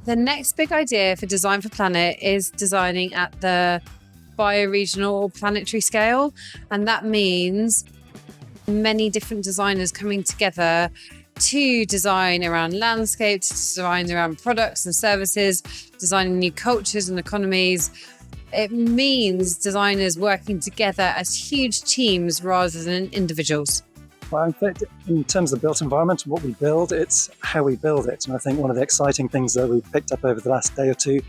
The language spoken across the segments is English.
The next big idea for Design for Planet is designing at the bioregional or planetary scale. And that means many different designers coming together to design around landscape, to design around products and services, designing new cultures and economies. It means designers working together as huge teams rather than individuals. Well, in fact, in terms of the built environment and what we build, it's how we build it. And I think one of the exciting things that we've picked up over the last day or two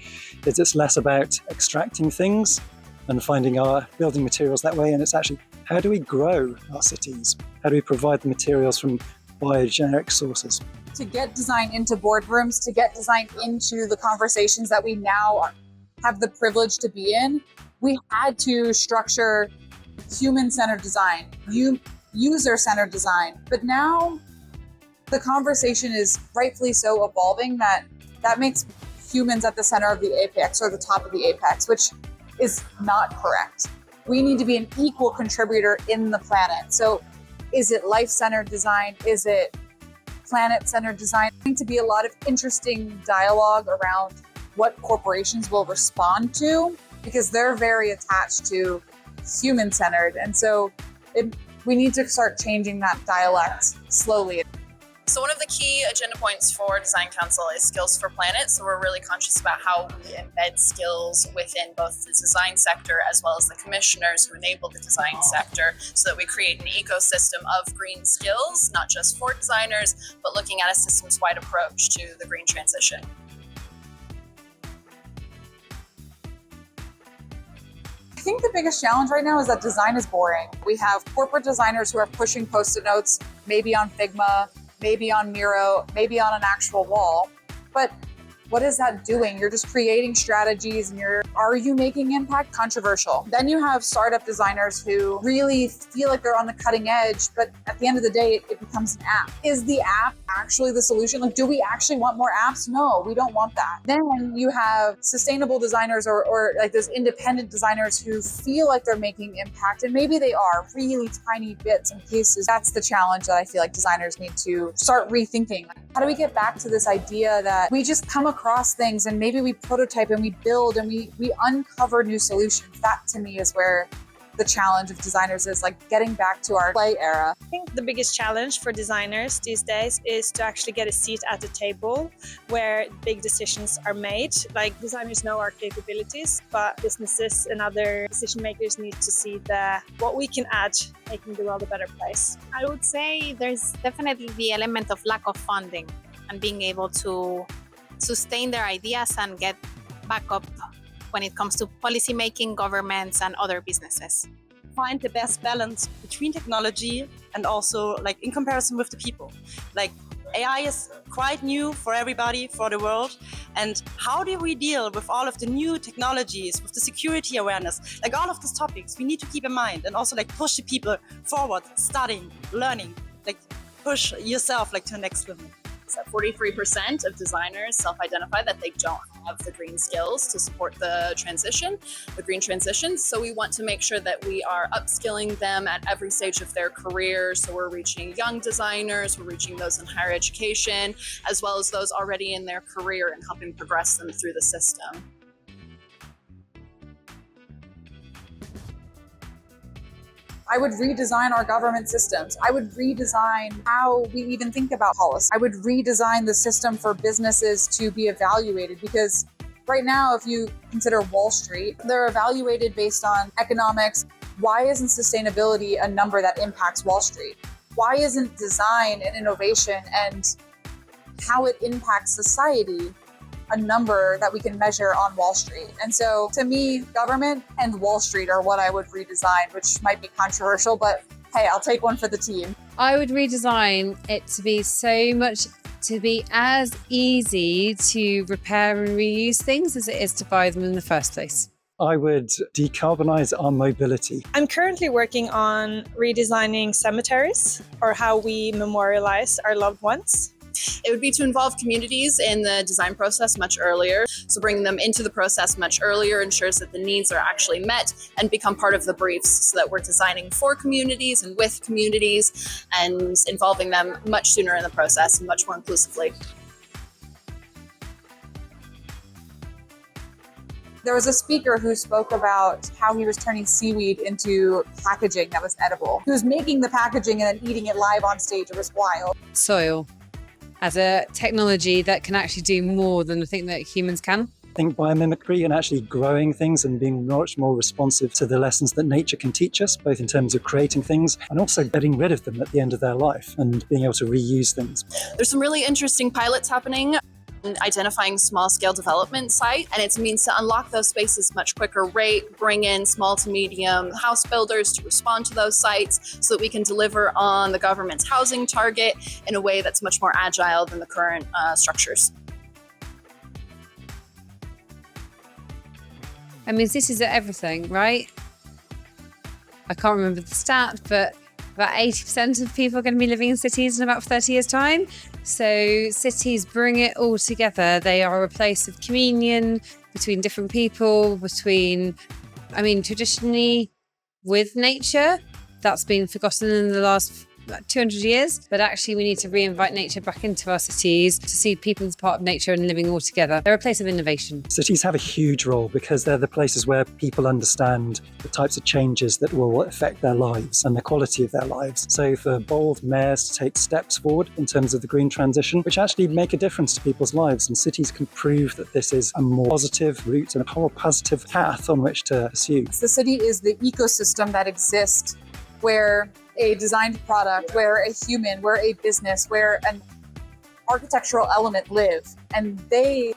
is it's less about extracting things and finding our building materials that way. And it's actually, how do we grow our cities? How do we provide the materials from biogeneric sources? To get design into boardrooms, to get design into the conversations that we now have the privilege to be in, we had to structure human-centered design, user-centered design. But now the conversation is rightfully so evolving that makes humans at the center of the apex or the top of the apex, which is not correct. We need to be an equal contributor in the planet. So is it life-centered design? Is it planet-centered design? There needs to be a lot of interesting dialogue around what corporations will respond to, because they're very attached to human-centered. And so we need to start changing that dialect slowly. So one of the key agenda points for Design Council is Skills for Planet. So we're really conscious about how we embed skills within both the design sector as well as the commissioners who enable the design sector, so that we create an ecosystem of green skills, not just for designers, but looking at a systems-wide approach to the green transition. I think the biggest challenge right now is that design is boring. We have corporate designers who are pushing Post-it notes, maybe on Figma, maybe on Miro, maybe on an actual wall. But what is that doing? You're just creating strategies and are you making impact? Controversial. Then you have startup designers who really feel like they're on the cutting edge, but at the end of the day, it becomes an app. Is the app actually the solution? Like, do we actually want more apps? No, we don't want that. Then you have sustainable designers or like those independent designers who feel like they're making impact, and maybe they are really tiny bits and pieces. That's the challenge that I feel like designers need to start rethinking. How do we get back to this idea that we just come across things and maybe we prototype and we build and we uncover new solutions? That to me is where the challenge of designers is, like getting back to our play era. I think the biggest challenge for designers these days is to actually get a seat at the table where big decisions are made. Like, designers know our capabilities, but businesses and other decision makers need to see what we can add, making the world a better place. I would say there's definitely the element of lack of funding and being able to sustain their ideas and get back up when it comes to policy making, governments, and other businesses. Find the best balance between technology and also like in comparison with the people. Like, AI is quite new for everybody, for the world. And how do we deal with all of the new technologies, with the security awareness, like all of these topics we need to keep in mind, and also like push the people forward, studying, learning, like push yourself like to the next level. So 43% of designers self-identify that they don't have the green skills to support the green transition. So we want to make sure that we are upskilling them at every stage of their career. So we're reaching young designers, we're reaching those in higher education, as well as those already in their career and helping progress them through the system. I would redesign our government systems. I would redesign how we even think about policy. I would redesign the system for businesses to be evaluated, because right now, if you consider Wall Street, they're evaluated based on economics. Why isn't sustainability a number that impacts Wall Street? Why isn't design and innovation and how it impacts society a number that we can measure on Wall Street? And so to me, government and Wall Street are what I would redesign, which might be controversial, but hey, I'll take one for the team. I would redesign it to be as easy to repair and reuse things as it is to buy them in the first place. I would decarbonize our mobility. I'm currently working on redesigning cemeteries, or how we memorialize our loved ones. It would be to involve communities in the design process much earlier. So bringing them into the process much earlier ensures that the needs are actually met and become part of the briefs, so that we're designing for communities and with communities and involving them much sooner in the process and much more inclusively. There was a speaker who spoke about how he was turning seaweed into packaging that was edible. He was making the packaging and then eating it live on stage. It was wild. Soil as a technology that can actually do more than the thing that humans can. I think biomimicry and actually growing things and being much more responsive to the lessons that nature can teach us, both in terms of creating things and also getting rid of them at the end of their life and being able to reuse things. There's some really interesting pilots happening, identifying small-scale development site, and it's a means to unlock those spaces much quicker rate, bring in small to medium house builders to respond to those sites so that we can deliver on the government's housing target in a way that's much more agile than the current structures. I mean, this is everything, right? I can't remember the stat, but about 80% of people are going to be living in cities in about 30 years' time. So cities bring it all together. They are a place of communion between different people, traditionally with nature. That's been forgotten in the last 200 years, but actually we need to reinvite nature back into our cities to see people as part of nature and living all together. They're a place of innovation. Cities have a huge role because they're the places where people understand the types of changes that will affect their lives and the quality of their lives. So for bold mayors to take steps forward in terms of the green transition, which actually make a difference to people's lives, and cities can prove that this is a more positive route and a more positive path on which to pursue. The city is the ecosystem that exists where a designed product, where a human, where a business, where an architectural element live, and they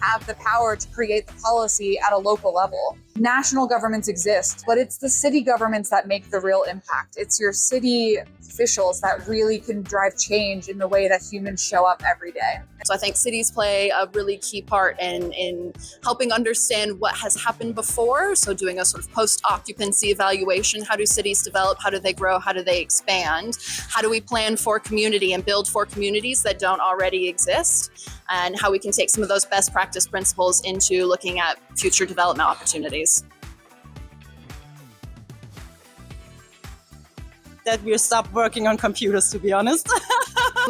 have the power to create the policy at a local level. National governments exist, but it's the city governments that make the real impact. It's your city officials that really can drive change in the way that humans show up every day. So I think cities play a really key part in helping understand what has happened before. So doing a sort of post-occupancy evaluation. How do cities develop? How do they grow? How do they expand? How do we plan for community and build for communities that don't already exist? And how we can take some of those best practice principles into looking at future development opportunities. That we'll stop working on computers, to be honest.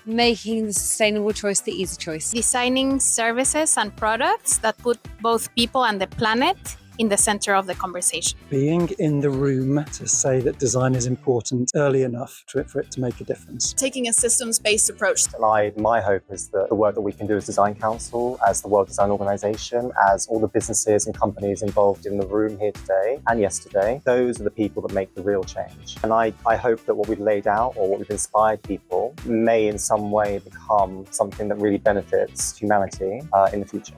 Making the sustainable choice the easy choice. Designing services and products that put both people and the planet in the center of the conversation. Being in the room to say that design is important early enough for it to make a difference. Taking a systems-based approach. My hope is that the work that we can do as Design Council, as the World Design Organization, as all the businesses and companies involved in the room here today and yesterday, those are the people that make the real change. And I hope that what we've laid out or what we've inspired people may in some way become something that really benefits humanity in the future.